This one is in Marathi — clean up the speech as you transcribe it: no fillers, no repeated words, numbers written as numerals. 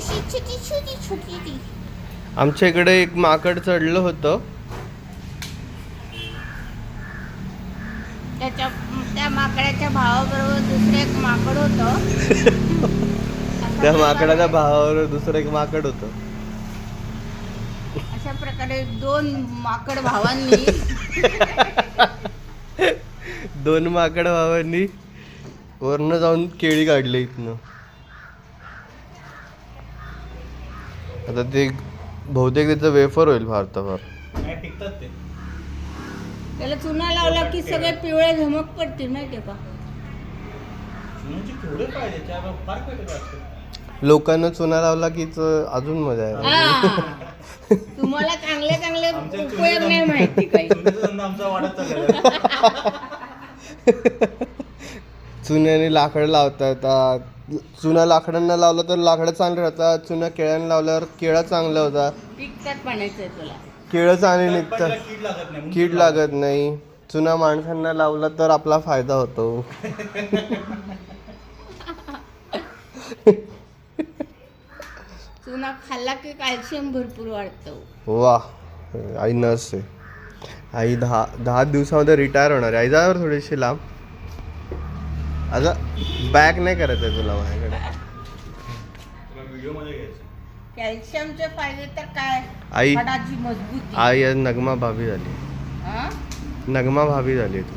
अशी छोटी छोटी छोटी ती. आमच्या इकडे एक माकड चढलं होतं. त्या माकडाच्या भावाबरोबर दुसरं एक माकड होतं. त्या माकडाच्या भावावर दुसरं एक माकड होतं. अशा प्रकारे 2 माकड भावांनी दोन माकड भावांनी वरनं जाऊन केळी काढली इथनं. आता ते बहुतेक त्याचं वेफर होईल फार तर फार. नाही टिकतात ते. त्याला चुना लावला की सगळे पिवळे झमक पडतील माहितीये का. चुन्याचे केवढे पाहिजे त्याला फार पेटत असतं. लोकांना चुना लावला कीच अजून मजा आहे. हा. तुम्हाला चांगले चांगले उपयोग नाही माहिती काही. चुन्याचा धंदा आमचा वाढत चाललेला. चुन्याने लाकडं लावता येतात. चुना लाकडांना लावला तर लाकडं चांगली राहतात. चुना केळ्यांना लावल्यावर केळं चांगलं होतात. टिकतात म्हणायचंय तुला. केळं चांगली पण निघतात. त्याला कीड लागत नाही. कीड लागत नाही. चुना माणसांना लावला तर आपला फायदा होतो. चुना खाल्ला की कॅल्शियम भरपूर वाढतं. वा आई नर्स आहे. आई 10 दिवसामध्ये रिटायर होणार आहे. आई जावर थोडीशी लांब. आता बॅक नाही करायचं आहे तुला माझ्याकडे. तुला व्हिडिओमध्ये घ्यायचं. कॅल्शियमचे फायदे तर काय. आई हाडाची मजबूती. आई आज नगमा भाभी झाली. हा? नगमा भाभी झाली तू.